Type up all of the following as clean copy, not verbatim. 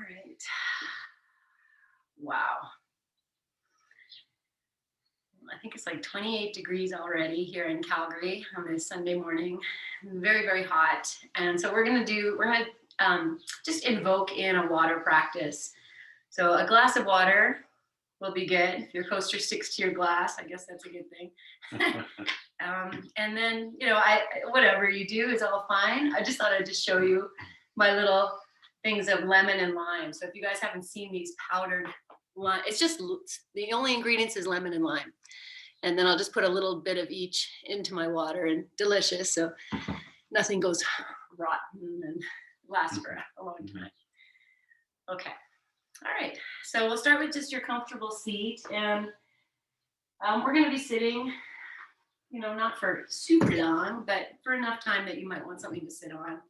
right. Wow. I think it's like 28 degrees already here in Calgary on this Sunday morning. Very, very hot. And so we're going to just invoke in a water practice. So a glass of water will be good. If your coaster sticks to your glass, I guess that's a good thing. And then, whatever you do is all fine. I just thought I'd just show you my little things of lemon and lime. So if you guys haven't seen these powdered lime, it's just the only ingredients is lemon and lime. And then I'll just put a little bit of each into my water, and delicious. So nothing goes rotten and lasts for a long time. Okay. All right. So we'll start with just your comfortable seat, and we're going to be sitting, not for super long, but for enough time that you might want something to sit on.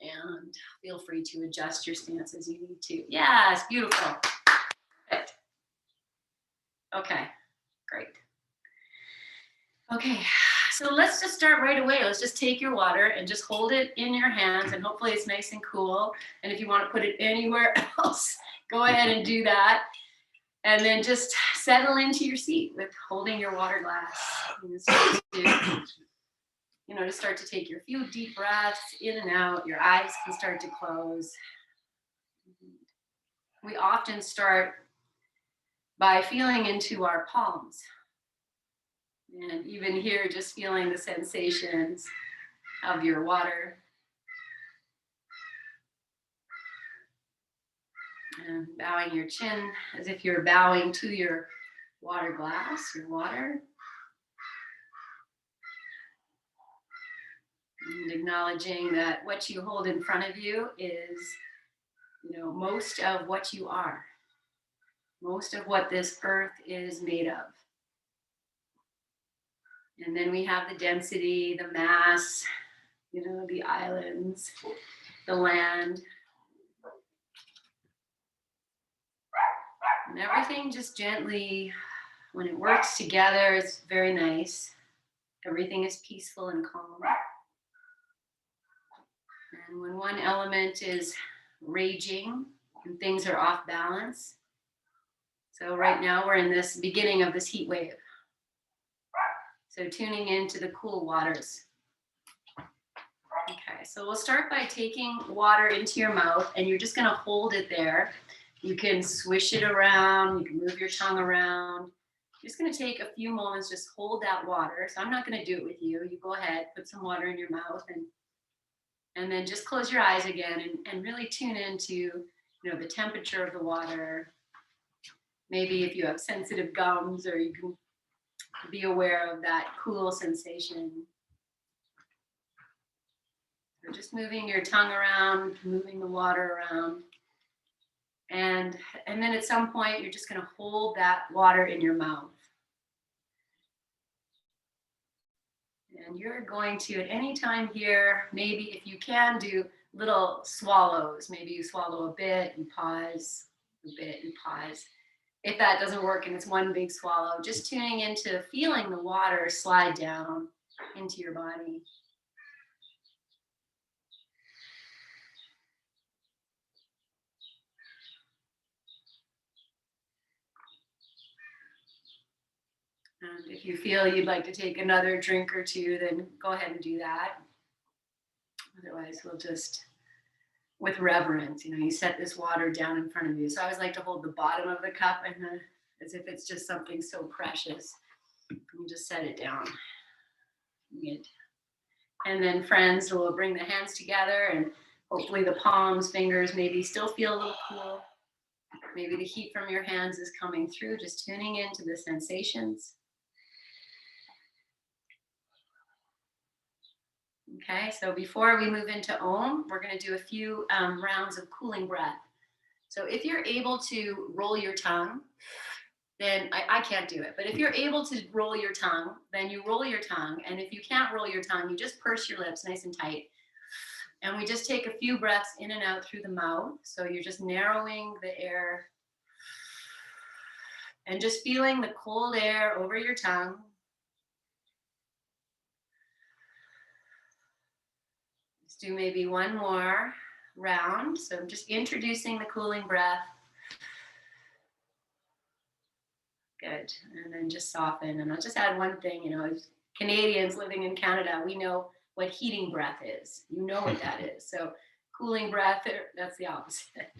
And feel free to adjust your stance as you need to. Yes, beautiful. Perfect. Okay, great. Okay, so let's just start right away. Let's just take your water and just hold it in your hands, and hopefully it's nice and cool. And if you want to put it anywhere else, go ahead and do that. And then just settle into your seat with holding your water glass. To start to take your few deep breaths in and out. Your eyes can start to close. We often start by feeling into our palms. And even here, just feeling the sensations of your water. And bowing your chin as if you're bowing to your water glass, your water. And acknowledging that what you hold in front of you is, most of what you are. Most of what this earth is made of. And then we have the density, the mass, the islands, the land. And everything just gently, when it works together, it's very nice. Everything is peaceful and calm. And when one element is raging and things are off balance, so right now we're in this beginning of this heat wave. So tuning into the cool waters. Okay, so we'll start by taking water into your mouth, and you're just going to hold it there. You can swish it around, you can move your tongue around. You're just going to take a few moments, just hold that water. So I'm not going to do it with you. You go ahead, put some water in your mouth, and then just close your eyes again and really tune into, the temperature of the water. Maybe if you have sensitive gums, or you can be aware of that cool sensation. So just moving your tongue around, moving the water around. And then at some point, you're just going to hold that water in your mouth. And you're going to, at any time here, maybe if you can, do little swallows. Maybe you swallow a bit and pause, a bit and pause. If that doesn't work and it's one big swallow, just tuning into feeling the water slide down into your body. And if you feel you'd like to take another drink or two, then go ahead and do that. Otherwise, we'll just, with reverence, you set this water down in front of you. So I always like to hold the bottom of the cup as if it's just something so precious. You just set it down. Good. And then friends, we'll bring the hands together, and hopefully the palms, fingers maybe still feel a little cool. Maybe the heat from your hands is coming through, just tuning into the sensations. Okay, so before we move into Om, we're going to do a few rounds of cooling breath. So if you're able to roll your tongue, then I can't do it. But if you're able to roll your tongue, then you roll your tongue. And if you can't roll your tongue, you just purse your lips nice and tight. And we just take a few breaths in and out through the mouth. So you're just narrowing the air and just feeling the cold air over your tongue. Let's do maybe one more. round. So I'm just introducing the cooling breath. Good. And then just soften. And I'll just add one thing, you know, as Canadians living in Canada, we know what heating breath is. You know what that is. So cooling breath, that's the opposite.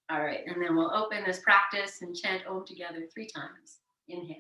All right. And then we'll open this practice and chant Om together 3 times. Inhale.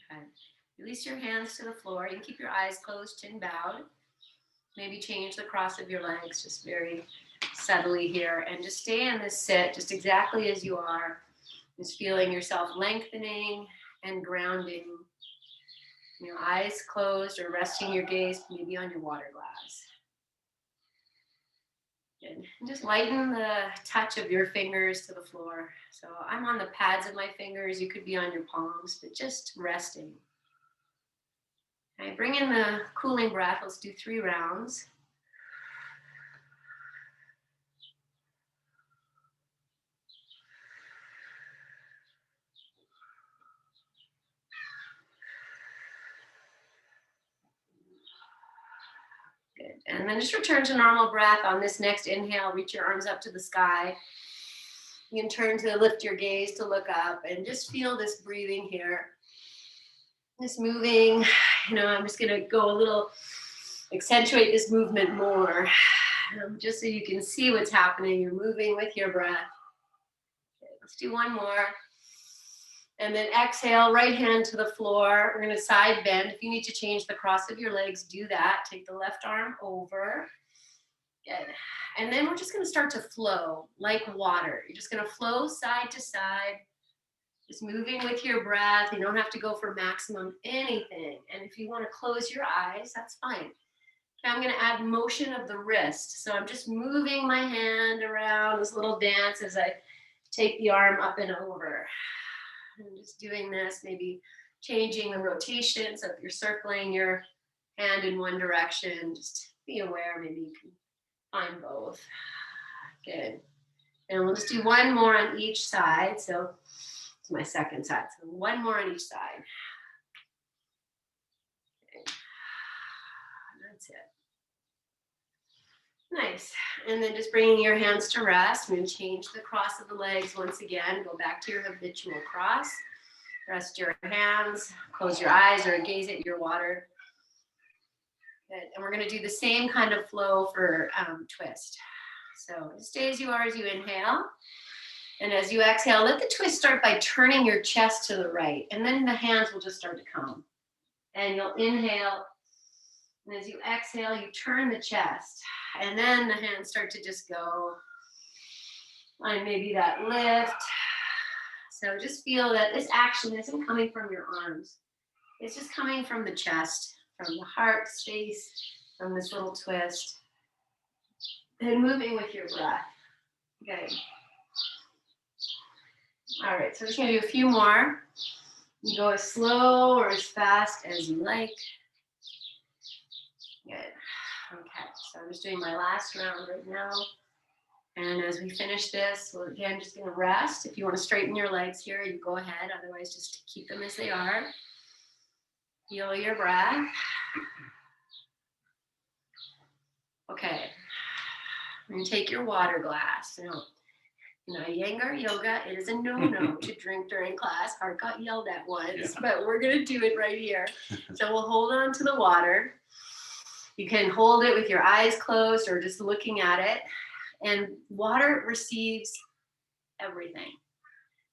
Okay. Release your hands to the floor. You can keep your eyes closed, chin bowed. Maybe change the cross of your legs just very subtly here. And just stay in this sit just exactly as you are. Just feeling yourself lengthening and grounding. Your eyes closed or resting your gaze maybe on your water glass. Good. And just lighten the touch of your fingers to the floor. So I'm on the pads of my fingers. You could be on your palms, but just resting. Okay, bring in the cooling breath. Let's do 3 rounds. Good. And then just return to normal breath on this next inhale. Reach your arms up to the sky. You can turn to lift your gaze to look up and just feel this breathing here. Just moving. You know, I'm just going to go a little, accentuate this movement more. Just so you can see what's happening. You're moving with your breath. Okay, let's do one more. And then exhale, right hand to the floor. We're going to side bend. If you need to change the cross of your legs, do that. Take the left arm over. Good. And then we're just going to start to flow like water. You're just going to flow side to side, just moving with your breath. You don't have to go for maximum anything. And if you want to close your eyes, that's fine. Okay, I'm going to add motion of the wrist. So I'm just moving my hand around, this little dance as I take the arm up and over. And just doing this, maybe changing the rotation. So if you're circling your hand in one direction, just be aware, maybe you can find both. Good. And we'll just do one more on each side. So it's my second side. So one more on each side. Okay. That's it. Nice. And then just bringing your hands to rest. I'm going to change the cross of the legs once again. Go back to your habitual cross. Rest your hands. Close your eyes or gaze at your water. Good. And we're going to do the same kind of flow for twist. So stay as you are as you inhale. And as you exhale, let the twist start by turning your chest to the right. And then the hands will just start to come. And you'll inhale. And as you exhale, you turn the chest. And then the hands start to just go. And maybe that lift. So just feel that this action isn't coming from your arms. It's just coming from the chest, from the heart space, from this little twist. And moving with your breath. Okay. All right, so we're just going to do a few more. You go as slow or as fast as you like. Good. Okay, so I'm just doing my last round right now. And as we finish this, we're again just going to rest. If you want to straighten your legs here, you go ahead. Otherwise, just keep them as they are. Feel your breath. Okay. I'm going to take your water glass. Now, in Iyengar yoga, it is a no-no to drink during class. Art got yelled at once, but we're going to do it right here. So we'll hold on to the water. You can hold it with your eyes closed or just looking at it. And water receives everything.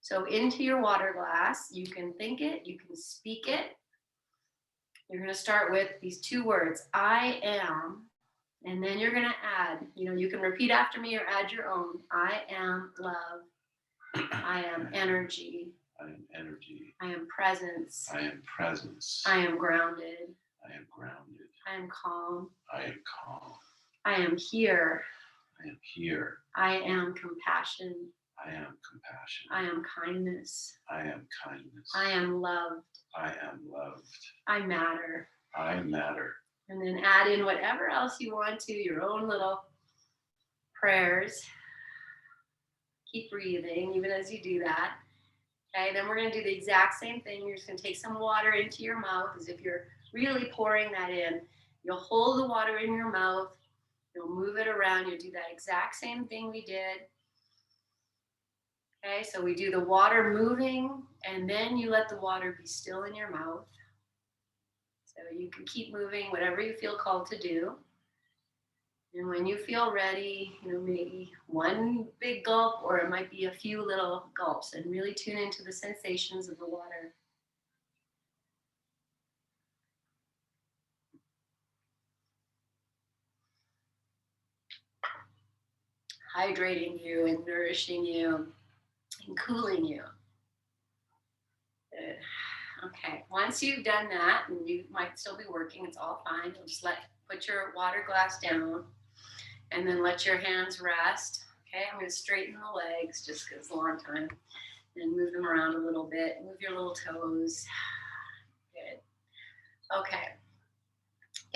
So into your water glass, you can think it, you can speak it. You're going to start with these 2 words, I am, and then you're going to add, you can repeat after me or add your own. I am love. I am energy. I am energy. I am presence. I am presence. I am grounded. I am grounded. I am calm. I am calm. I am here. I am here. I am compassion. I am compassion. I am kindness. I am kindness. I am loved. I am loved. I matter. I matter. And then add in whatever else you want to, your own little prayers. Keep breathing even as you do that. Okay, then we're going to do the exact same thing. You're just going to take some water into your mouth as if you're really pouring that in. You'll hold the water in your mouth. You'll move it around. You'll do that exact same thing we did. Okay, so we do the water moving, and then you let the water be still in your mouth. So you can keep moving, whatever you feel called to do. And when you feel ready, maybe 1 big gulp, or it might be a few little gulps, and really tune into the sensations of the water. Hydrating you and nourishing you and cooling you. Good. Okay, once you've done that, and you might still be working, it's all fine. You'll just put your water glass down and then let your hands rest. Okay, I'm going to straighten the legs just because it's a long time, and move them around a little bit. Move your little toes. Good. Okay.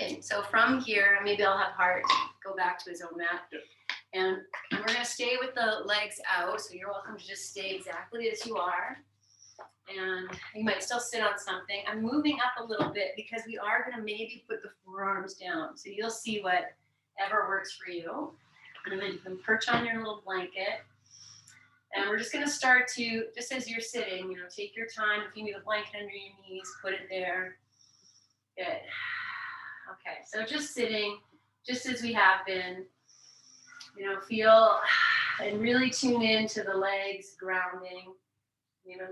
Okay, so from here, maybe I'll have Hart go back to his own mat. Yep. And we're going to stay with the legs out, so you're welcome to just stay exactly as you are. And you might still sit on something. I'm moving up a little bit because we are going to maybe put the forearms down. So you'll see whatever works for you. And then you can perch on your little blanket. And we're just going to start to, just as you're sitting, take your time. If you need a blanket under your knees, put it there. Good. Okay, so just sitting, just as we have been. Feel and really tune into the legs grounding.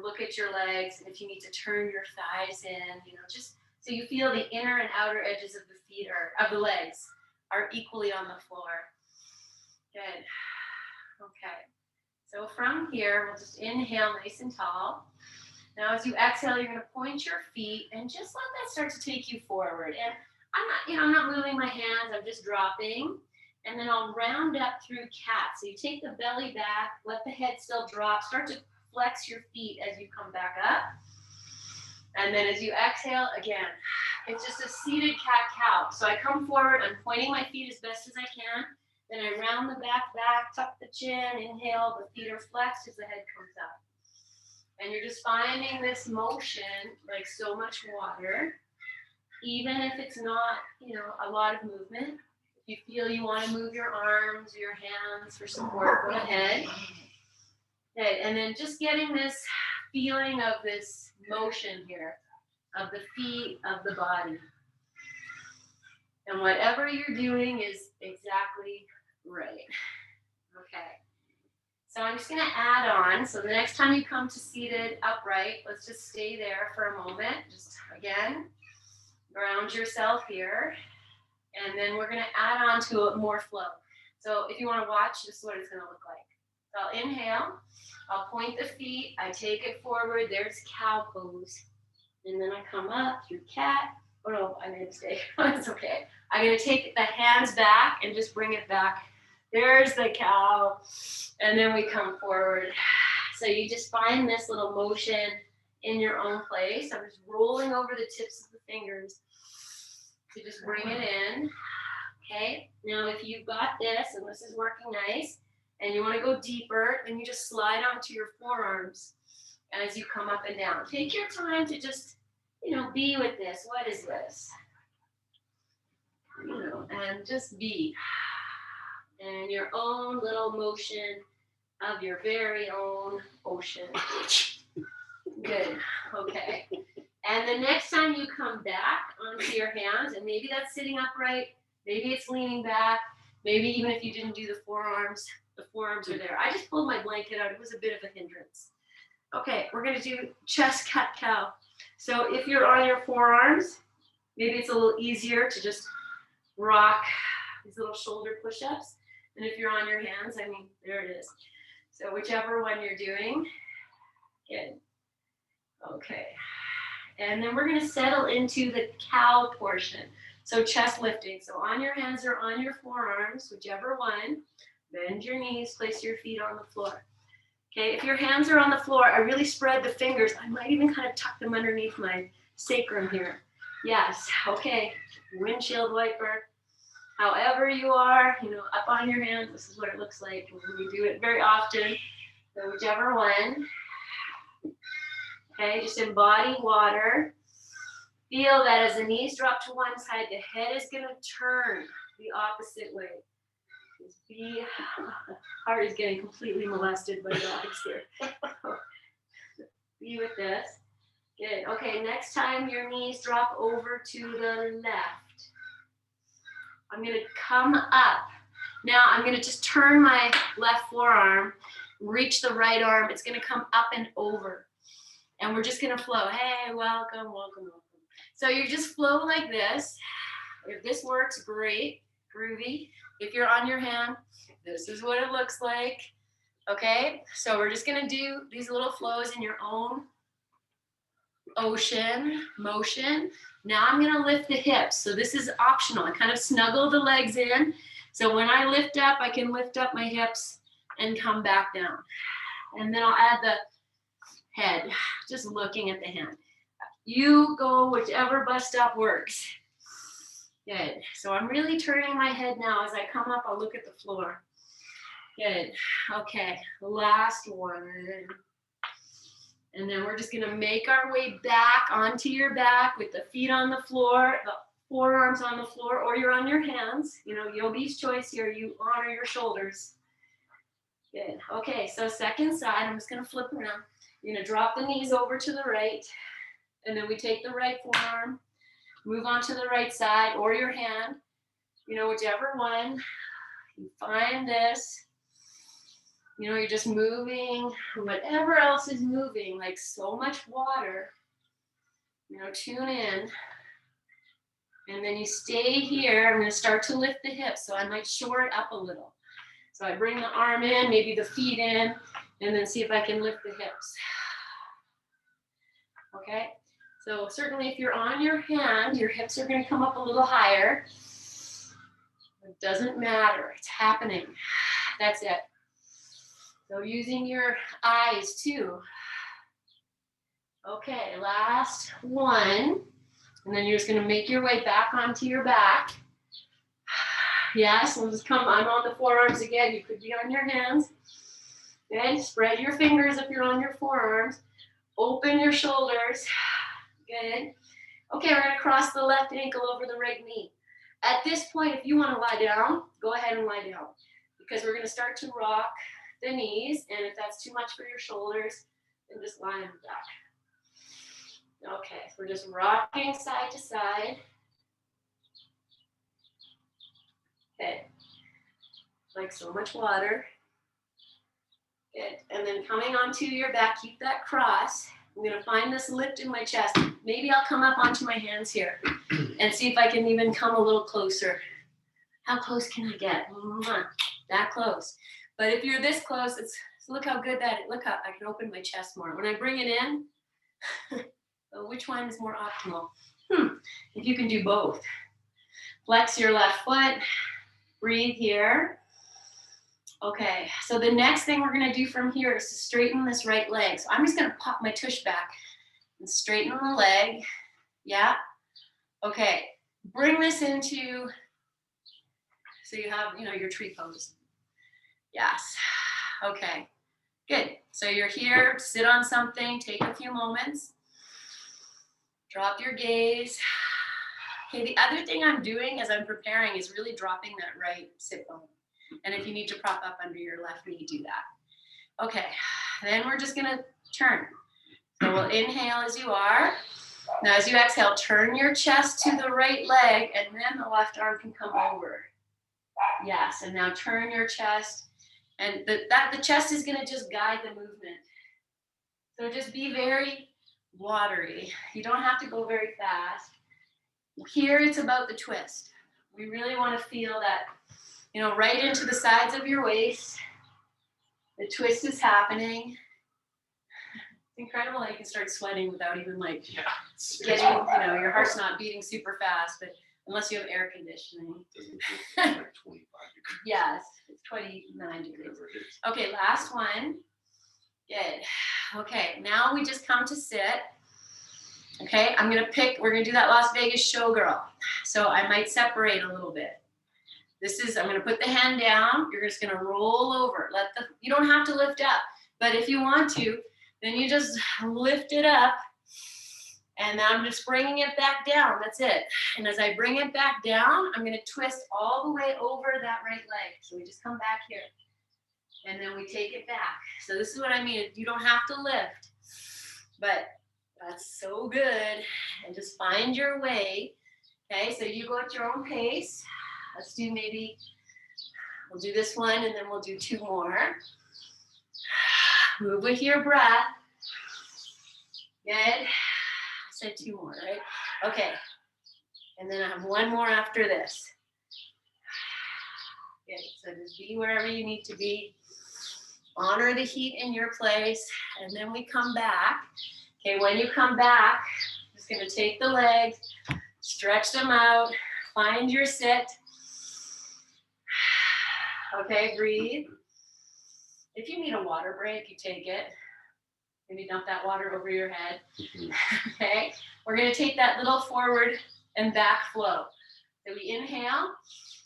Look at your legs, and if you need to turn your thighs in, just so you feel the inner and outer edges of the feet of the legs are equally on the floor. Good. Okay. So from here, we'll just inhale nice and tall. Now, as you exhale, you're going to point your feet and just let that start to take you forward. And I'm not moving my hands. I'm just dropping. And then I'll round up through cat. So you take the belly back, let the head still drop, start to flex your feet as you come back up. And then as you exhale, again, it's just a seated cat-cow. So I come forward, I'm pointing my feet as best as I can. Then I round the back, tuck the chin, inhale, the feet are flexed as the head comes up. And you're just finding this motion like so much water, even if it's not, a lot of movement. If you feel you want to move your arms or your hands for support, go ahead. Okay, and then just getting this feeling of this motion here, of the feet, of the body. And whatever you're doing is exactly right. Okay. So I'm just going to add on. So the next time you come to seated upright, let's just stay there for a moment. Just again, ground yourself here. And then we're going to add on to it more flow. So if you want to watch, this is what it's going to look like. So I'll inhale. I'll point the feet. I take it forward. There's cow pose. And then I come up through cat. Oh, no, I made a mistake. It's okay. I'm going to take the hands back and just bring it back. There's the cow. And then we come forward. So you just find this little motion in your own place. I'm just rolling over the tips of the fingers to just bring it in. Okay. Now, if you've got this, and this is working nice, and you want to go deeper, then you just slide onto your forearms as you come up and down. Take your time to just, be with this. What is this? And just be. And your own little motion of your very own ocean. Good. Okay. And the next time you come back onto your hands, and maybe that's sitting upright, maybe it's leaning back, maybe even if you didn't do the forearms are there. I just pulled my blanket out. It was a bit of a hindrance. Okay, we're gonna do chest cat cow. So if you're on your forearms, maybe it's a little easier to just rock these little shoulder push-ups. And if you're on your hands, I mean, there it is. So whichever one you're doing, good. Okay. And then we're gonna settle into the cow portion. So chest lifting. So on your hands or on your forearms, whichever one, bend your knees, place your feet on the floor. Okay, if your hands are on the floor, I really spread the fingers. I might even kind of tuck them underneath my sacrum here. Yes, okay, windshield wiper. However you are, up on your hands, this is what it looks like. We do it very often, so whichever one. Okay, just embody water. Feel that as the knees drop to one side, the head is gonna turn the opposite way. Just heart is getting completely molested by dogs here. Be with this. Good. Okay, next time your knees drop over to the left. I'm gonna come up. Now I'm gonna just turn my left forearm, reach the right arm. It's gonna come up and over. And we're just gonna flow. Hey, welcome, welcome, welcome. So you just flow like this. If this works, great, groovy. If you're on your hand, this is what it looks like. Okay, so we're just gonna do these little flows in your own ocean motion. Now I'm gonna lift the hips. So this is optional. I kind of snuggle the legs in. So when I lift up, I can lift up my hips and come back down. And then I'll add the head, just looking at the hand. You go whichever bus stop works. Good. So I'm really turning my head now. As I come up, I'll look at the floor. Good. Okay, last one. And then we're just gonna make our way back onto your back with the feet on the floor, the forearms on the floor, or you're on your hands. Yogi's choice here, you honor your shoulders. Good. Okay, so second side, I'm just gonna flip around. You're gonna drop the knees over to the right, and then we take the right forearm, move on to the right side, or your hand, whichever one. You find this. You're just moving, whatever else is moving, like so much water. Tune in. And then you stay here. I'm going to start to lift the hips, so I might shore it up a little. So I bring the arm in, maybe the feet in, and then see if I can lift the hips. Okay? So certainly if you're on your hand, your hips are going to come up a little higher. It doesn't matter. It's happening. That's it. So using your eyes too. Okay, last one. And then you're just gonna make your way back onto your back. Yes, we'll just come, I'm on the forearms again. You could be on your hands. Good, spread your fingers if you're on your forearms. Open your shoulders. Good. Okay, we're gonna cross the left ankle over the right knee. At this point, if you wanna lie down, go ahead and lie down. Because we're gonna start to rock the knees, and if that's too much for your shoulders, then just lie on the back. Okay, so we're just rocking side to side. Okay, like so much water. Good, and then coming onto your back, keep that cross. I'm gonna find this lift in my chest. Maybe I'll come up onto my hands here and see if I can even come a little closer. How close can I get? That close. But if you're this close, look how good that is. Look how I can open my chest more. When I bring it in, which one is more optimal? If you can do both. Flex your left foot. Breathe here. Okay, so the next thing we're gonna do from here is to straighten this right leg. So I'm just gonna pop my tush back and straighten the leg. Yeah. Okay, bring this into, so you have, your tree pose. Yes. Okay, good. So you're here, sit on something, take a few moments. Drop your gaze. Okay, the other thing I'm doing as I'm preparing is really dropping that right sit bone. And if you need to prop up under your left knee, do that. Okay, then we're just gonna turn. So we'll inhale as you are. Now as you exhale, turn your chest to the right leg, and then the left arm can come over. Yes, and now turn your chest. And the chest is gonna just guide the movement. So just be very watery. You don't have to go very fast. Here it's about the twist. We really want to feel that, you know, right into the sides of your waist. The twist is happening. It's incredible how you can start sweating without even like getting, you know, your heart's not beating super fast, but unless you have air conditioning. Like 25 degrees. Yes, it's 29 degrees. Okay, last one. Good. Okay, now we just come to sit. Okay, I'm gonna pick, we're gonna do that Las Vegas showgirl. So I might separate a little bit. This is, I'm gonna put the hand down, you're just gonna roll over. You don't have to lift up, but if you want to, then you just lift it up, and I'm just bringing it back down, that's it. And as I bring it back down, I'm gonna twist all the way over that right leg. So we just come back here, and then we take it back. So this is what I mean, you don't have to lift, but that's so good. And just find your way. Okay, so you go at your own pace. Let's do we'll do this one and then we'll do 2 more. Move with your breath. Good. I said 2 more, right? Okay. And then I have 1 more after this. Good. So just be wherever you need to be. Honor the heat in your place. And then we come back. Okay, when you come back, I'm just going to take the legs, stretch them out, find your sit. Okay, breathe. If you need a water break, you take it. Maybe dump that water over your head. Okay, we're going to take that little forward and back flow. So we inhale,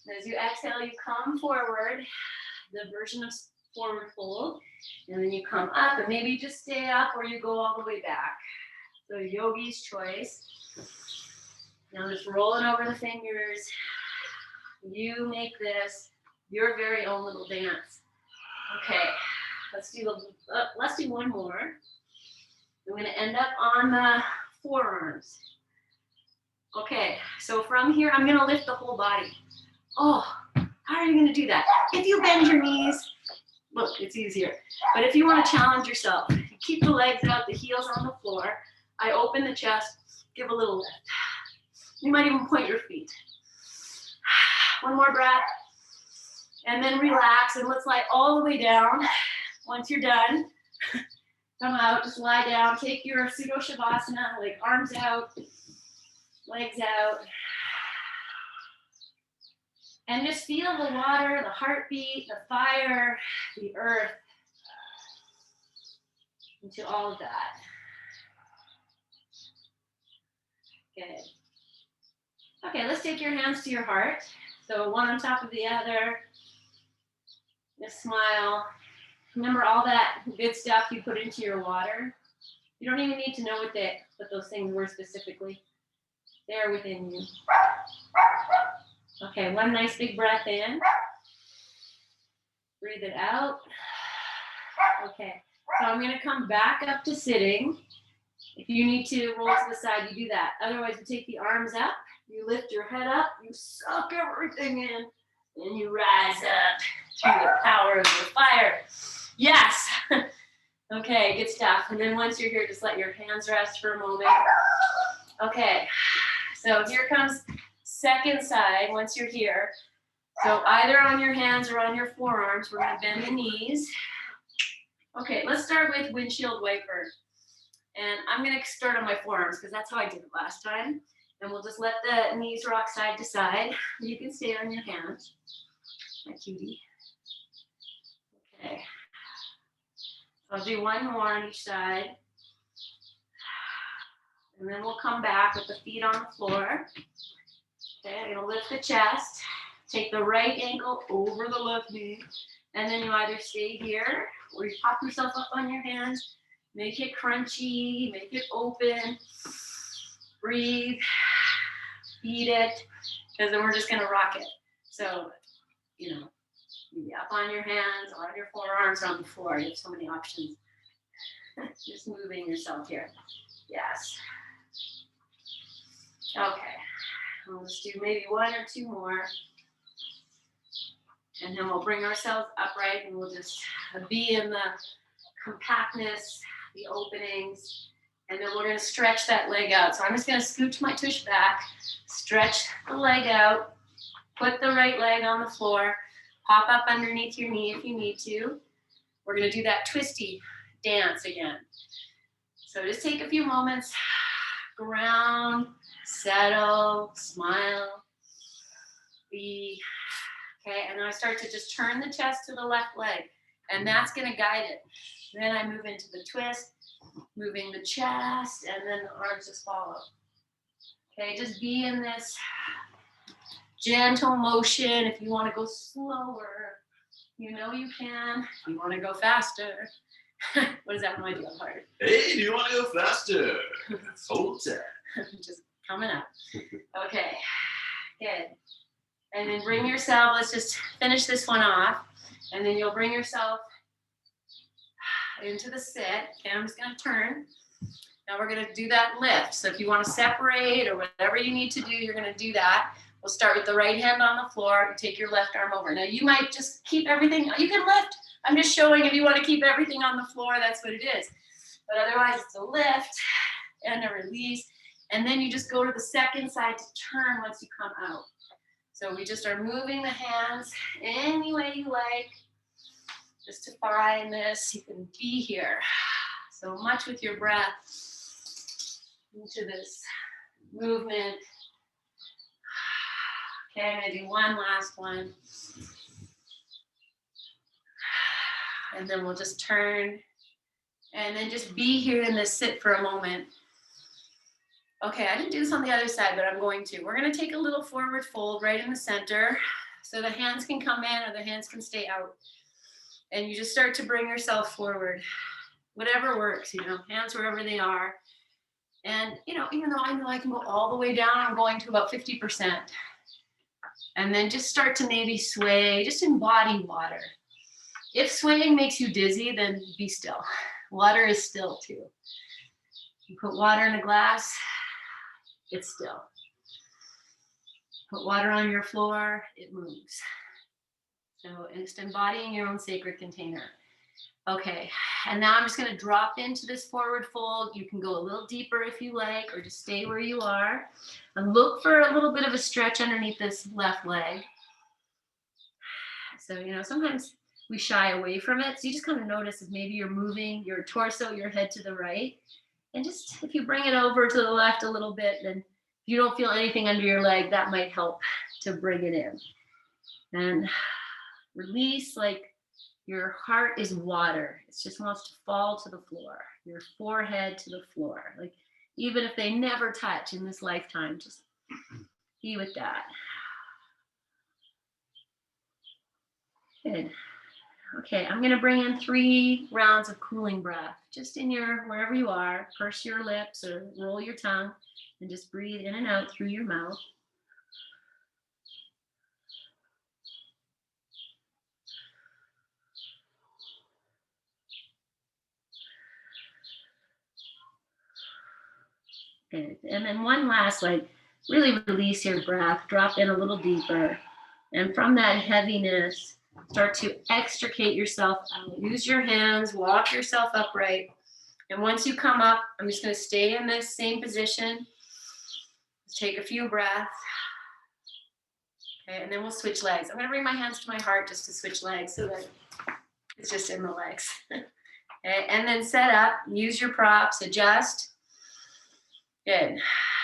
and as you exhale, you come forward, the version of forward fold, and then you come up, and maybe you just stay up or you go all the way back. So yogi's choice. Now just rolling over the fingers. You make this your very own little dance. Okay, let's do 1 more. I'm going to end up on the forearms. Okay, so from here, I'm going to lift the whole body. Oh, how are you going to do that? If you bend your knees, look, it's easier. But if you want to challenge yourself, you keep the legs out, the heels on the floor. I open the chest, give a little lift. You might even point your feet. 1 more breath. And then relax and let's lie all the way down. Once you're done, come out, just lie down. Take your pseudo shavasana, like arms out, legs out. And just feel the water, the heartbeat, the fire, the earth, into all of that. Good. Okay, let's take your hands to your heart. So one on top of the other. Just smile. Remember all that good stuff you put into your water. You don't even need to know what those things were specifically. They're within you. Okay, 1 nice big breath in. Breathe it out. Okay, so I'm going to come back up to sitting. If you need to roll to the side, you do that. Otherwise, you take the arms up, you lift your head up, you suck everything in, and you rise up through the power of your fire. Yes. Okay, good stuff. And then once you're here, just let your hands rest for a moment. Okay, so here comes second side once you're here. So either on your hands or on your forearms, we're going to bend the knees. Okay, let's start with windshield wiper. And I'm going to start on my forearms because that's how I did it last time. And we'll just let the knees rock side to side. You can stay on your hands. My cutie. Okay. I'll do 1 more on each side. And then we'll come back with the feet on the floor. Okay, I'm going to lift the chest. Take the right ankle over the left knee. And then you either stay here or you pop yourself up on your hands. Make it crunchy, make it open. Breathe. Feed it. Because then we're just going to rock it. So, you know, maybe up on your hands or on your forearms or on the floor. You have so many options. Just moving yourself here. Yes. Okay. We'll just do maybe 1 or 2 more. And then we'll bring ourselves upright and we'll just be in the compactness, the openings. And then we're going to stretch that leg out. So I'm just going to scooch my tush back, stretch the leg out, put the right leg on the floor, pop up underneath your knee if you need to. We're going to do that twisty dance again. So just take a few moments, ground, settle, smile, be. Okay, and then I start to just turn the chest to the left leg, and that's going to guide it. Then I move into the twist, moving the chest, and then the arms just follow. Okay, just be in this gentle motion. If you want to go slower, you know you can. If you want to go faster, what does that remind you of, Hard? Hey, do you want to go faster? Hold tight. Just coming up. Okay, good. And then bring yourself, let's just finish this one off. And then you'll bring yourself into the sit. Okay, I'm just going to turn. Now we're going to do that lift. So if you want to separate or whatever you need to do, you're going to do that. We'll start with the right hand on the floor and take your left arm over. Now you might just keep everything, you can lift. I'm just showing if you want to keep everything on the floor, that's what it is. But otherwise it's a lift and a release. And then you just go to the second side to turn once you come out. So we just are moving the hands any way you like. Just to find this, you can be here so much with your breath into this movement. Okay, I'm gonna do one last one. And then we'll just turn and then just be here in this sit for a moment. Okay, I didn't do this on the other side, but I'm going to. We're gonna take a little forward fold right in the center so the hands can come in or the hands can stay out. And you just start to bring yourself forward. Whatever works, hands wherever they are. And, even though I know I can go all the way down, I'm going to about 50%. And then just start to maybe sway, just embody water. If swaying makes you dizzy, then be still. Water is still too. You put water in a glass, it's still. Put water on your floor, it moves. So it's embodying your own sacred container. Okay, and now I'm just going to drop into this forward fold. You can go a little deeper if you like, or just stay where you are. And look for a little bit of a stretch underneath this left leg. So, sometimes we shy away from it. So you just kind of notice if maybe you're moving your torso, your head to the right. And just if you bring it over to the left a little bit, then if you don't feel anything under your leg, that might help to bring it in. And release, like your heart is water. It just wants to fall to the floor. Your forehead to the floor. Like even if they never touch in this lifetime, just be with that. Good. Okay, I'm going to bring in 3 rounds of cooling breath. Just in wherever you are, purse your lips or roll your tongue and just breathe in and out through your mouth. Good. And then one last, really release your breath, drop in a little deeper. And from that heaviness, start to extricate yourself out. Use your hands, walk yourself upright. And once you come up, I'm just going to stay in this same position. Just take a few breaths. Okay, and then we'll switch legs. I'm going to bring my hands to my heart just to switch legs so that it's just in the legs. Okay, and then set up, use your props, adjust. Good.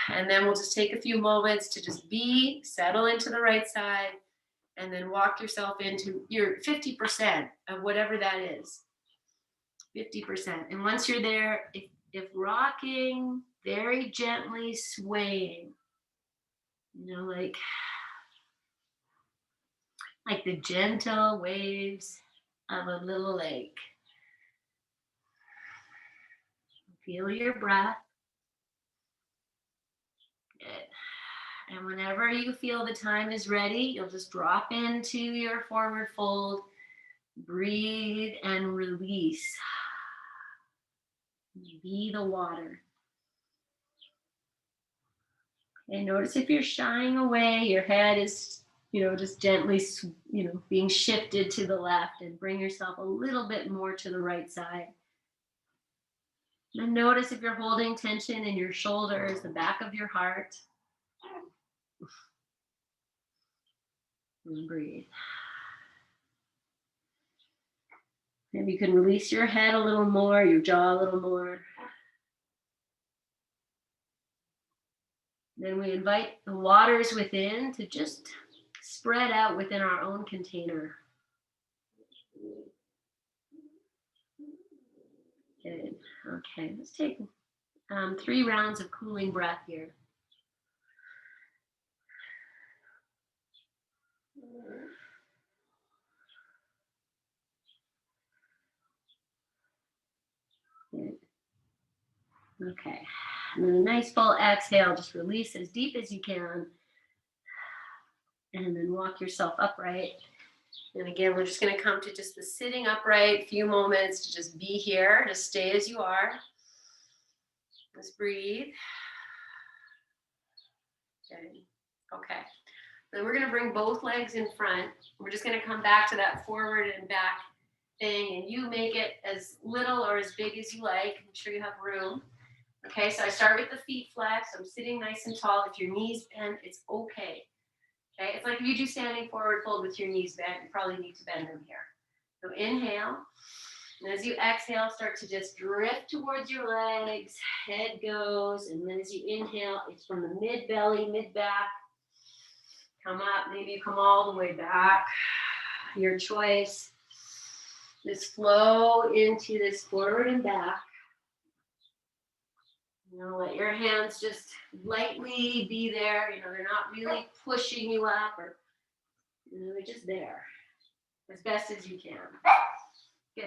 And then we'll just take a few moments to just settle into the right side, and then walk yourself into your 50% of whatever that is. 50%. And once you're there, if rocking, very gently swaying, like the gentle waves of a little lake. Feel your breath. Good. And whenever you feel the time is ready, you'll just drop into your forward fold, breathe and release. Be the water. And notice if you're shying away, your head is, just gently, being shifted to the left, and bring yourself a little bit more to the right side. And notice if you're holding tension in your shoulders, the back of your heart. And breathe. Maybe you can release your head a little more, your jaw a little more. Then we invite the waters within to just spread out within our own container. Good. Okay, let's take 3 rounds of cooling breath here. Good. Okay, and then a nice full exhale, just release as deep as you can. And then walk yourself upright. And again, we're just going to come to just the sitting upright, few moments to just be here, to stay as you are. Just breathe. Good. Okay. Then we're going to bring both legs in front. We're just going to come back to that forward and back thing, and you make it as little or as big as you like. Make sure you have room. Okay, so I start with the feet flexed. I'm sitting nice and tall. If your knees bend, it's okay. Okay, it's like if you do standing forward fold with your knees bent, you probably need to bend them here. So inhale, and as you exhale, start to just drift towards your legs, head goes, and then as you inhale, it's from the mid-belly, mid-back, come up, maybe you come all the way back, your choice. Just flow into this forward and back. You know, let your hands just lightly be there. You know, they're not really pushing you up, or, you know, they're just there as best as you can. Good.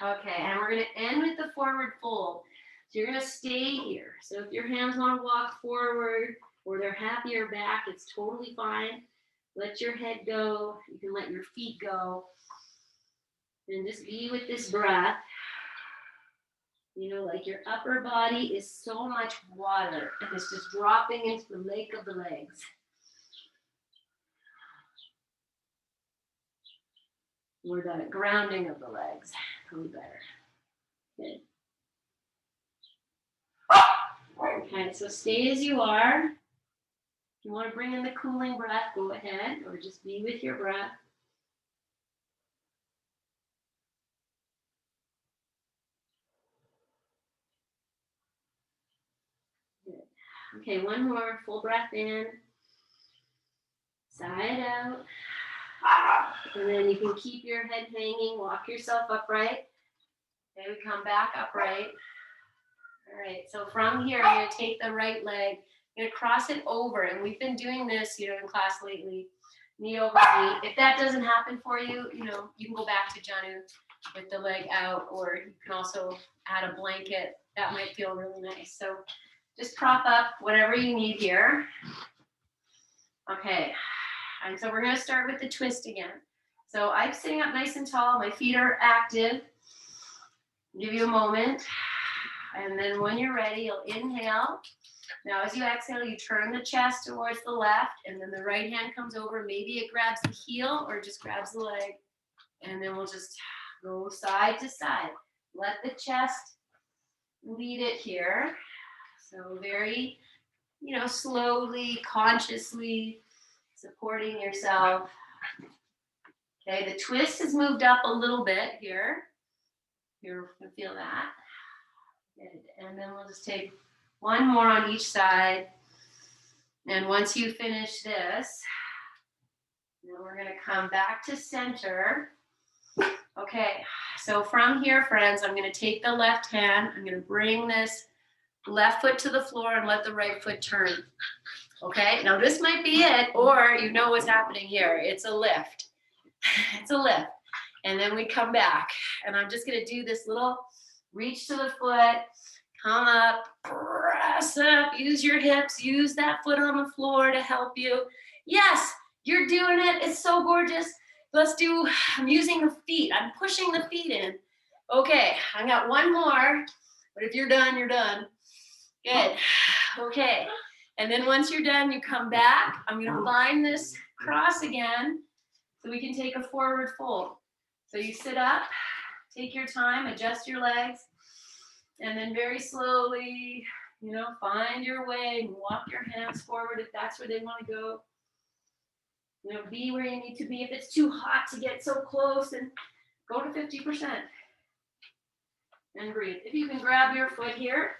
Okay, and we're going to end with the forward fold. So you're going to stay here. So if your hands want to walk forward or they're happier back, it's totally fine. Let your head go. You can let your feet go. And just be with this breath. You know, like your upper body is so much water, and it's just dropping into the lake of the legs. Or the grounding of the legs. Probably better. Good. Okay, so stay as you are. If you want to bring in the cooling breath, go ahead, or just be with your breath. Good. Okay, one more full breath in. Sigh it out. And then you can keep your head hanging, walk yourself upright. Okay, we come back upright. All right, so from here, I'm going to take the right leg, I'm going to cross it over, and we've been doing this, you know, in class lately, knee over knee. If that doesn't happen for you, you know, you can go back to Janu with the leg out, or you can also add a blanket. That might feel really nice. So just prop up whatever you need here. Okay, and so we're going to start with the twist again. So I'm sitting up nice and tall. My feet are active. Give you a moment. And then when you're ready, you'll inhale. Now as you exhale, you turn the chest towards the left, and then the right hand comes over. Maybe it grabs the heel or just grabs the leg. And then we'll just go side to side. Let the chest lead it here. So very, you know, slowly, consciously supporting yourself. Okay, the twist has moved up a little bit here. You feel that. Good. And then we'll just take one more on each side. And once you finish this, then we're going to come back to center. Okay, so from here, friends, I'm going to take the left hand. I'm going to bring this left foot to the floor and let the right foot turn. Okay, now this might be it, or you know what's happening here. It's a lift. It's a lift. And then we come back. And I'm just going to do this little reach to the foot, come up, press up, use your hips, use that foot on the floor to help you. Yes, you're doing it. It's so gorgeous. Let's do, I'm using the feet. I'm pushing the feet in. Okay, I got one more, but if you're done, you're done. Good. Okay, and then once you're done, you come back. I'm going to line this cross again so we can take a forward fold. So you sit up, take your time, adjust your legs. And then very slowly, find your way and walk your hands forward if that's where they want to go. Be where you need to be. If it's too hot to get so close, then go to 50%. And breathe. If you can grab your foot here,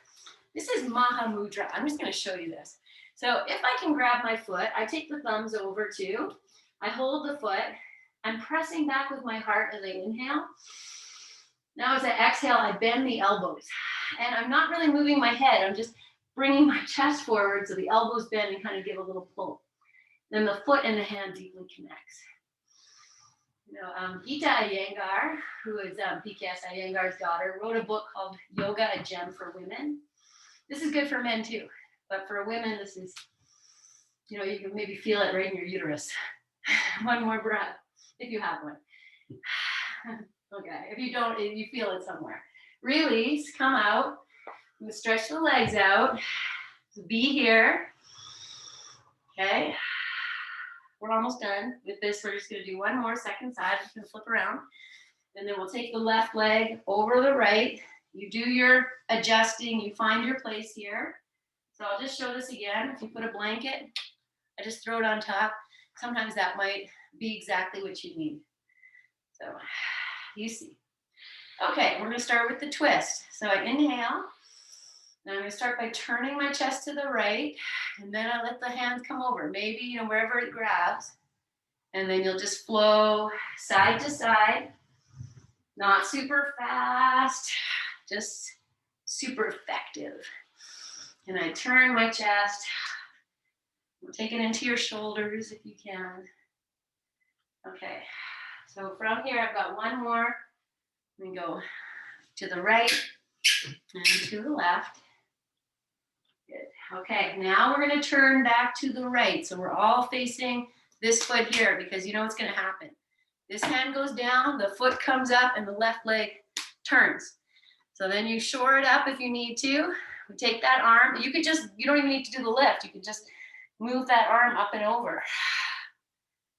this is Maha Mudra. I'm just going to show you this. So if I can grab my foot, I take the thumbs over too. I hold the foot. I'm pressing back with my heart as I inhale. Now as I exhale, I bend the elbows. And I'm not really moving my head. I'm just bringing my chest forward so the elbows bend and kind of give a little pull. Then the foot and the hand deeply connects. Gita Iyengar, who is P.K.S. Iyengar's daughter, wrote a book called Yoga, a Gem for Women. This is good for men too, but for women, this is, you can maybe feel it right in your uterus. One more breath, if you have one. Okay, if you don't, you feel it somewhere. Release, come out, stretch the legs out, be here, okay? We're almost done with this. We're just gonna do one more second side. I'm just gonna flip around. And then we'll take the left leg over the right. You do your adjusting, you find your place here. So I'll just show this again. If you put a blanket, I just throw it on top. Sometimes that might be exactly what you need. So you see. Okay, we're gonna start with the twist. So I inhale. Now I'm gonna start by turning my chest to the right, and then I let the hands come over, maybe, wherever it grabs. And then you'll just flow side to side, not super fast, just super effective. And I turn my chest, take it into your shoulders if you can. Okay, so from here I've got one more. We go to the right and to the left. Good. Okay, now we're going to turn back to the right. So we're all facing this foot here because you know what's going to happen. This hand goes down, the foot comes up, and the left leg turns. So then you shore it up if you need to. We take that arm. You don't even need to do the lift. You can just move that arm up and over.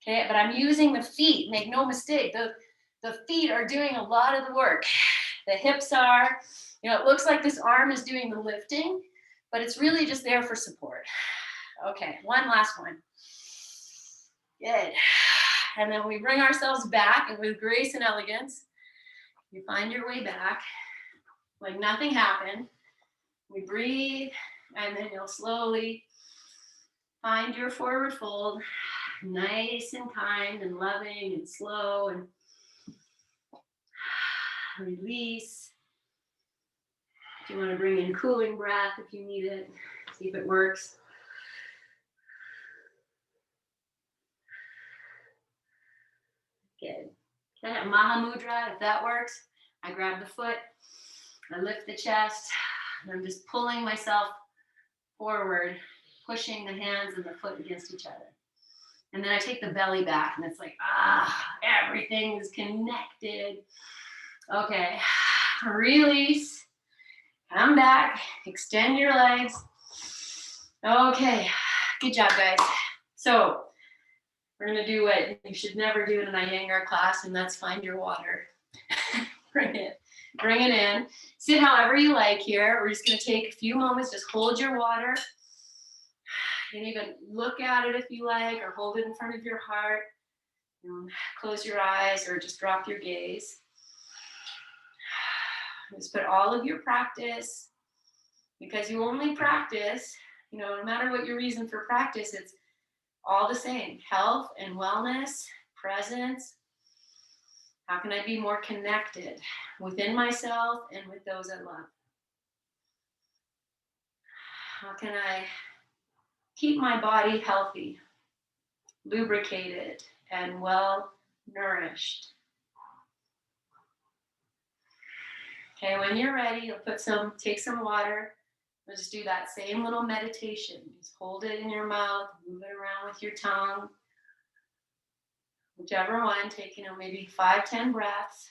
Okay, but I'm using the feet. Make no mistake, the feet are doing a lot of the work. The hips are, it looks like this arm is doing the lifting, but it's really just there for support. Okay, one last one. Good. And then we bring ourselves back, and with grace and elegance, you find your way back like nothing happened. We breathe, and then you'll slowly find your forward fold, nice and kind and loving and slow, and release. If you want to bring in cooling breath if you need it, see if it works. Good. Okay, Maha Mudra, if that works. I grab the foot, I lift the chest, and I'm just pulling myself forward, pushing the hands and the foot against each other. And then I take the belly back, and it's like, everything is connected. Okay, release, come back, extend your legs. Okay, good job, guys. So we're gonna do what you should never do in an Iyengar class, and that's find your water. Bring it in. Sit however you like here. We're just gonna take a few moments, just hold your water. You can even look at it if you like, or hold it in front of your heart. Close your eyes or just drop your gaze. Just put all of your practice, because you only practice, no matter what your reason for practice, it's all the same. Health and wellness, presence. How can I be more connected within myself and with those I love? How can I keep my body healthy, lubricated, and well nourished? Okay, when you're ready, you'll take some water. We'll just do that same little meditation. Just hold it in your mouth, move it around with your tongue. Whichever one, take, maybe 5-10 breaths.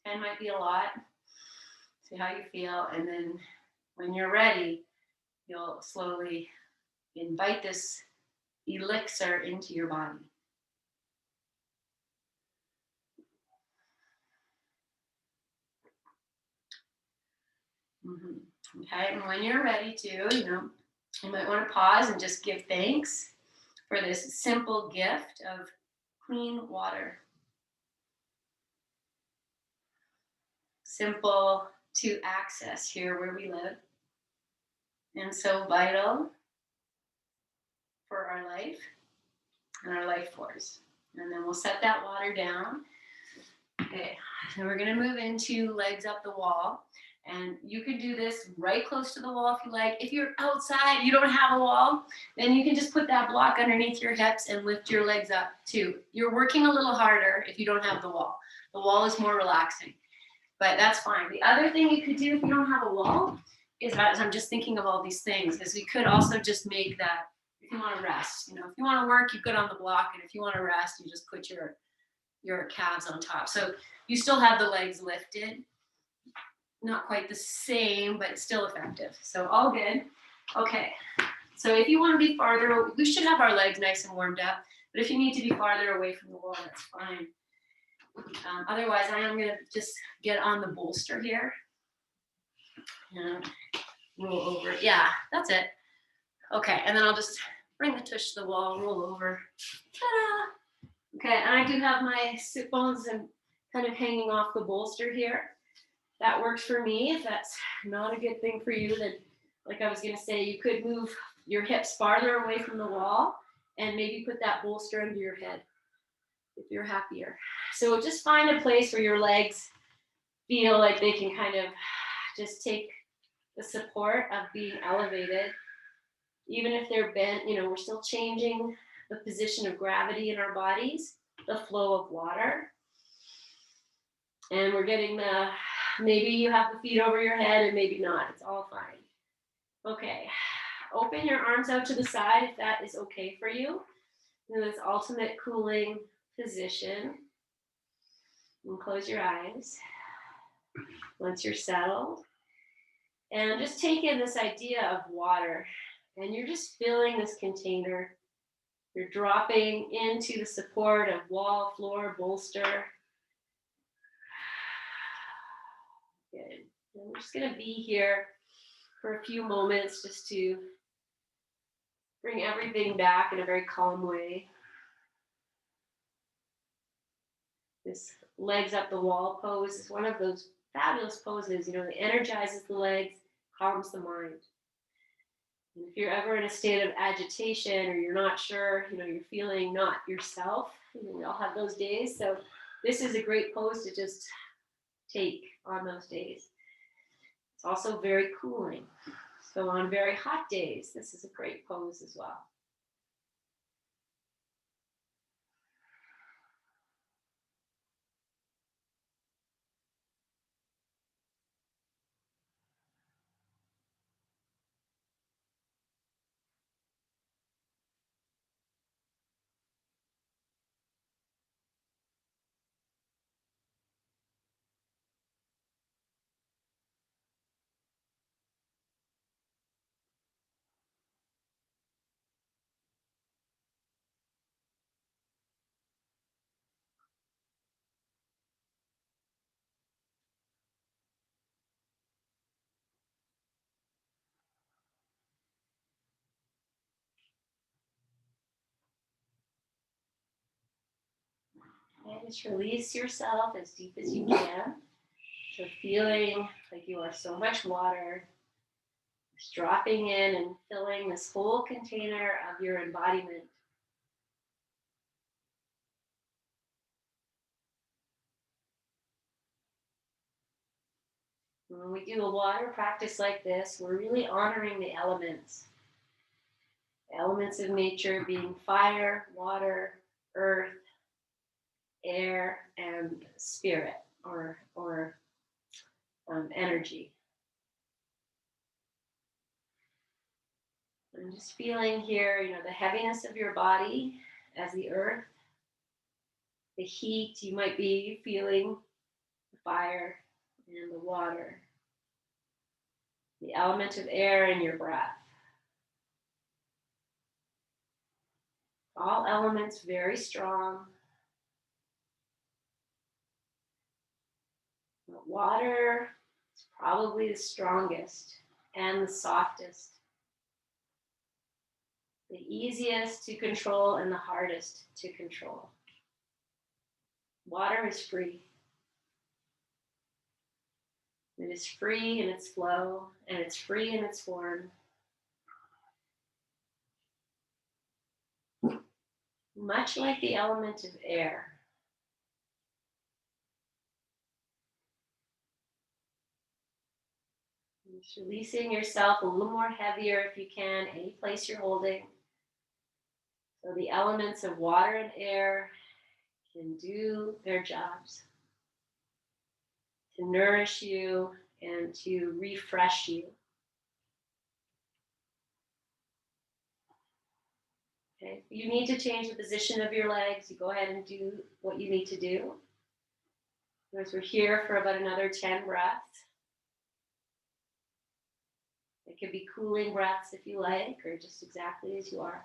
10 might be a lot. See how you feel. And then when you're ready, you'll slowly invite this elixir into your body. Okay, and when you're ready to, you might want to pause and just give thanks for this simple gift of clean water. Simple to access here where we live, and so vital for our life and our life force. And then we'll set that water down. Okay, so we're gonna move into legs up the wall. And you could do this right close to the wall if you like. If you're outside, you don't have a wall, then you can just put that block underneath your hips and lift your legs up too. You're working a little harder if you don't have the wall. The wall is more relaxing, but that's fine. The other thing you could do if you don't have a wall is, as I'm just thinking of all these things, is we could also just make that, if you want to rest, if you want to work, you put on the block, and if you want to rest, you just put your calves on top. So you still have the legs lifted. Not quite the same, but still effective. So all good. Okay. So if you want to be farther, we should have our legs nice and warmed up. But if you need to be farther away from the wall, that's fine. Otherwise, I am going to just get on the bolster here. And roll over. Yeah, that's it. Okay. And then I'll just bring the tush to the wall, roll over. Ta-da! Okay. And I do have my sit bones and kind of hanging off the bolster here. That works for me. If that's not a good thing for you, then, like I was going to say, you could move your hips farther away from the wall and maybe put that bolster under your head if you're happier. So just find a place where your legs feel like they can kind of just take the support of being elevated. Even if they're bent, we're still changing the position of gravity in our bodies, the flow of water. And we're getting maybe you have the feet over your head and maybe not. It's all fine. Okay. Open your arms out to the side if that is okay for you. In this ultimate cooling position. And close your eyes once you're settled. And just take in this idea of water. And you're just filling this container. You're dropping into the support of wall, floor, bolster. Good. And we're just going to be here for a few moments just to bring everything back in a very calm way. This legs up the wall pose is one of those fabulous poses, that energizes the legs, calms the mind. And if you're ever in a state of agitation or you're not sure, you're feeling not yourself, we all have those days. So this is a great pose to just take on those days. It's also very cooling. So on very hot days, this is a great pose as well. And just release yourself as deep as you can. So feeling like you are so much water, just dropping in and filling this whole container of your embodiment. When we do a water practice like this, we're really honoring the elements. The elements of nature being fire, water, earth, air, and spirit or energy. I'm just feeling here, the heaviness of your body as the earth, the heat, you might be feeling the fire and the water, the element of air in your breath. All elements very strong. Water is probably the strongest and the softest. The easiest to control and the hardest to control. Water is free. It is free in its flow, and it's free in its form. Much like the element of air. Just releasing yourself a little more heavier if you can, any place you're holding. So the elements of water and air can do their jobs to nourish you and to refresh you. Okay, if you need to change the position of your legs, you go ahead and do what you need to do. As we're here for about another 10 breaths. It could be cooling breaths if you like, or just exactly as you are.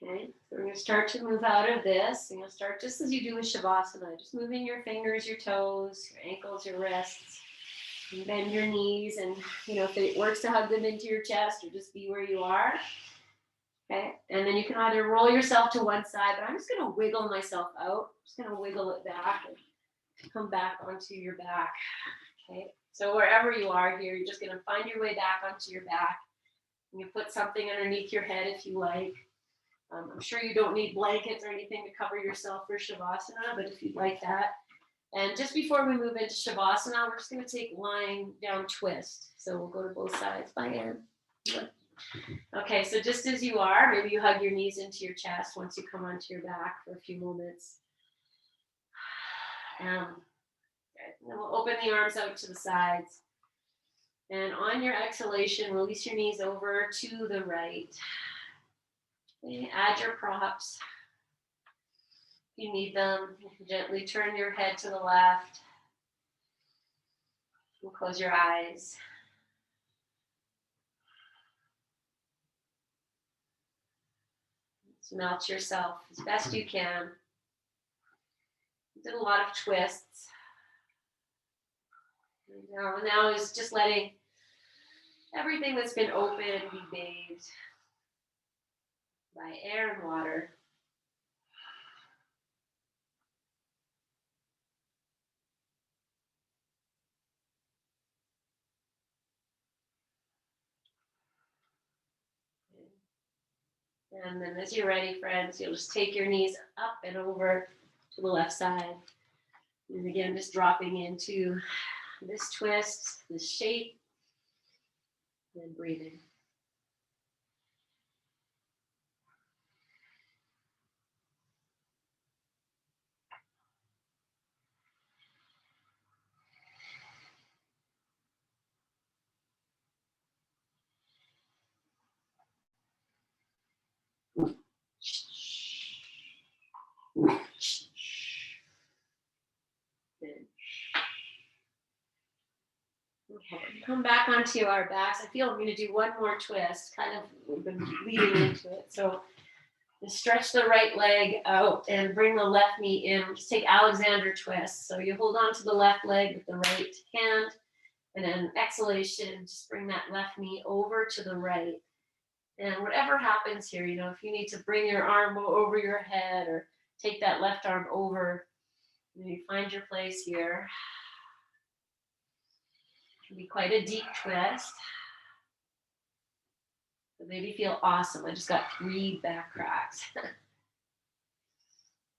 Okay, so we're going to start to move out of this. And you'll start just as you do with Shavasana, just moving your fingers, your toes, your ankles, your wrists. And bend your knees, and if it works to hug them into your chest or just be where you are. Okay, and then you can either roll yourself to one side, but I'm just going to wiggle myself out. I'm just going to wiggle it back and come back onto your back. Okay, so wherever you are here, you're just going to find your way back onto your back. And you put something underneath your head if you like. I'm sure you don't need blankets or anything to cover yourself for Shavasana, but if you'd like that. And just before we move into Shavasana, we're just going to take lying down twist. So we'll go to both sides by hand. Okay, so just as you are, maybe you hug your knees into your chest once you come onto your back for a few moments. And then we'll open the arms out to the sides. And on your exhalation, release your knees over to the right. Okay, add your props. If you need them, you can gently turn your head to the left. And close your eyes. Melt yourself as best you can. You did a lot of twists. And now is just letting everything that's been open be bathed by air and water. And then as you're ready, friends, you'll just take your knees up and over to the left side. And again, just dropping into this twist, this shape, and breathing. Okay, come back onto our backs. I feel I'm going to do one more twist, kind of we've been leading into it. So just stretch the right leg out and bring the left knee in. Just take Alexander twist. So you hold on to the left leg with the right hand, and then exhalation, just bring that left knee over to the right. And whatever happens here, if you need to bring your arm over your head or take that left arm over, you find your place here. It can be quite a deep twist. But maybe feel awesome. I just got 3 back cracks.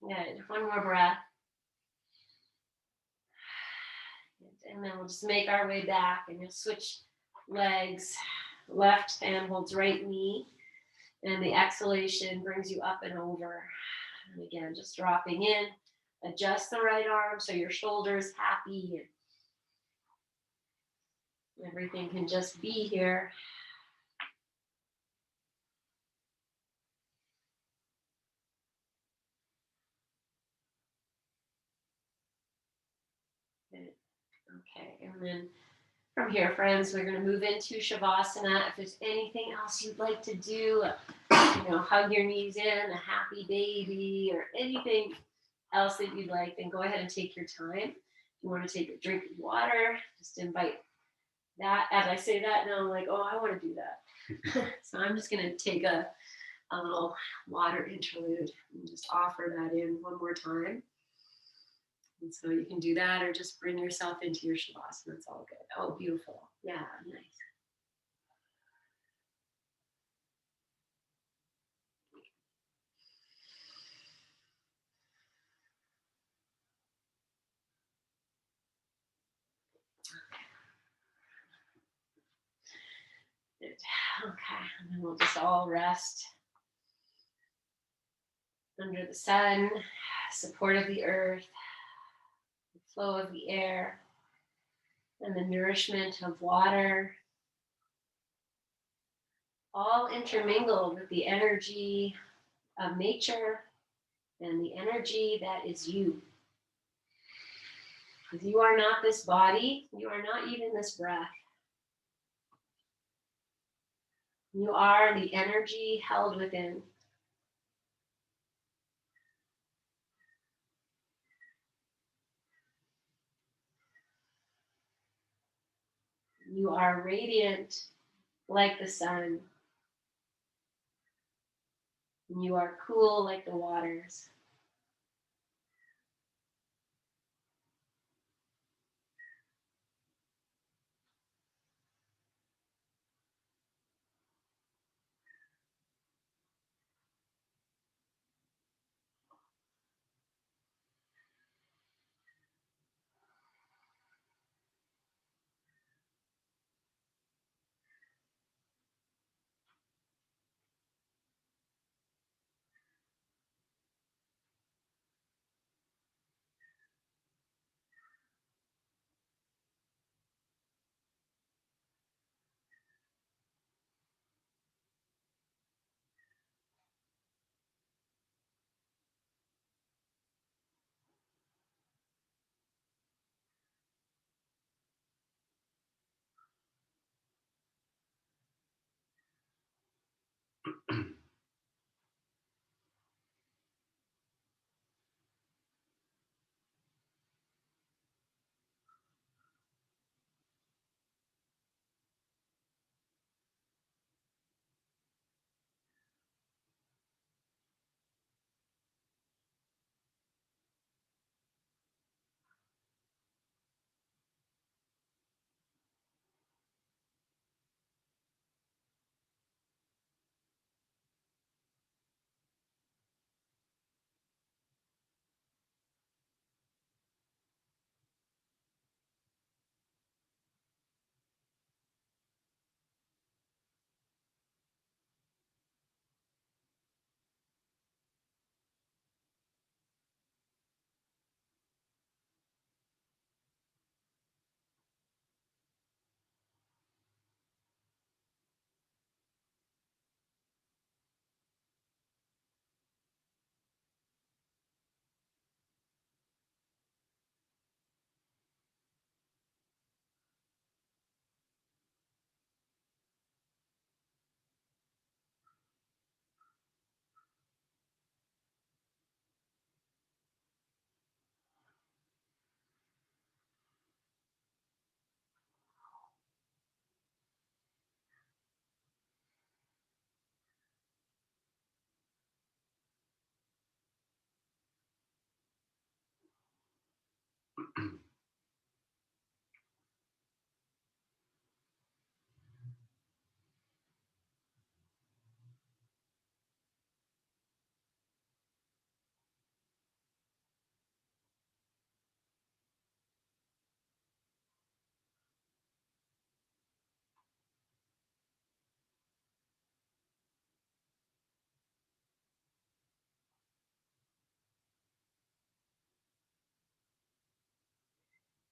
Good. One more breath. And then we'll just make our way back, and you'll switch legs. Left hand holds right knee, and the exhalation brings you up and over. And again, just dropping in. Adjust the right arm so your shoulder's happy. And everything can just be here. And then from here, friends, we're going to move into Shavasana. If there's anything else you'd like to do, hug your knees in, a happy baby, or anything else that you'd like, then go ahead and take your time. If you want to take a drink of water, just invite that. As I say that, now I'm like, oh, I want to do that. So I'm just going to take a little water interlude and just offer that in one more time. And so you can do that or just bring yourself into your Shavasana. It's all good. Oh, beautiful. Yeah, nice. Good. Okay, and then we'll just all rest under the sun, support of the earth, the flow of the air, and the nourishment of water, all intermingled with the energy of nature and the energy that is you. Because you are not this body, you are not even this breath. You are the energy held within. You are radiant like the sun. You are cool like the waters.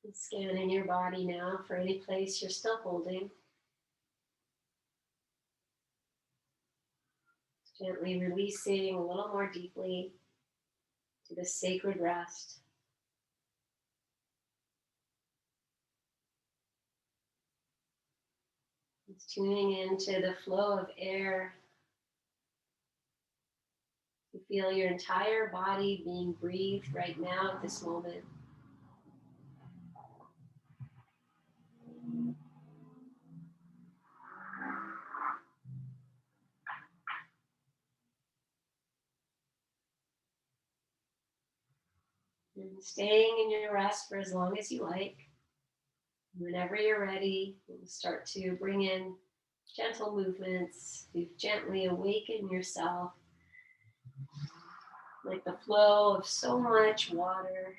And scanning your body now for any place you're still holding. Gently releasing a little more deeply to the sacred rest. Just tuning into the flow of air. You feel your entire body being breathed right now at this moment. And staying in your rest for as long as you like. Whenever you're ready, you'll start to bring in gentle movements. You gently awaken yourself, like the flow of so much water.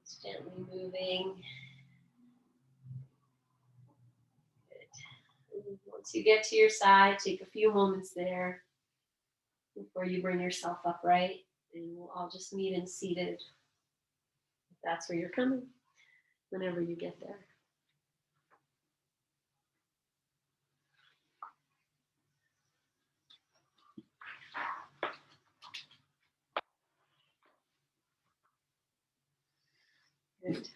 It's gently moving. Good. And once you get to your side, take a few moments there before you bring yourself upright, and we'll all just meet in seated, if that's where you're coming, whenever you get there. Good.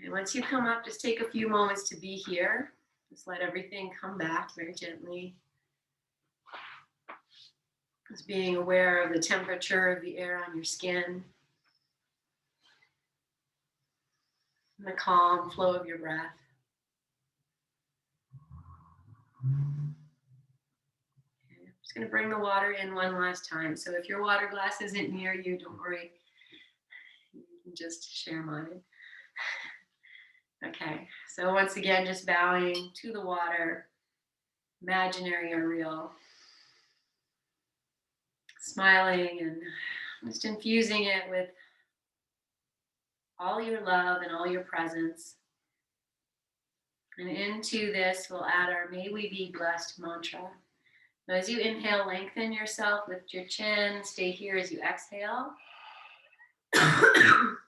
And once you come up, just take a few moments to be here. Just let everything come back very gently. Just being aware of the temperature of the air on your skin. And the calm flow of your breath. Okay, I'm just going to bring the water in one last time. So if your water glass isn't near you, don't worry. You can just share mine. Okay, so once again, just bowing to the water, imaginary or real. Smiling and just infusing it with all your love and all your presence. And into this, we'll add our May We Be Blessed mantra. Now, as you inhale, lengthen yourself, lift your chin, stay here as you exhale.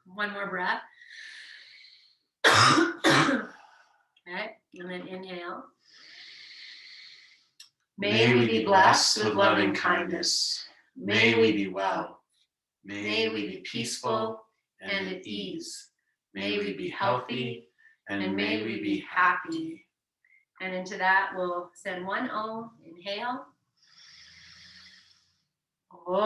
One more breath. Okay, and then inhale. May we be blessed with loving kindness. May we be well. May we be peaceful and at ease. May we be healthy and may we be happy. And into that, we'll send one O. Inhale. Or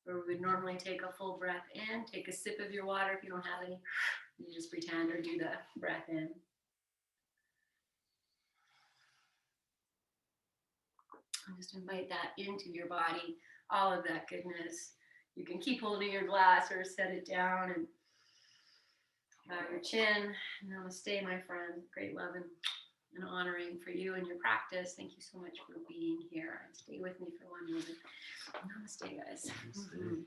we would normally take a full breath in, take a sip of your water if you don't have any. You just pretend or do the breath in. And just invite that into your body, all of that goodness. You can keep holding your glass or set it down and bow your chin. Namaste, my friend. Great love and honoring for you and your practice. Thank you so much for being here. Stay with me for one moment. Namaste, guys. Namaste. Mm-hmm.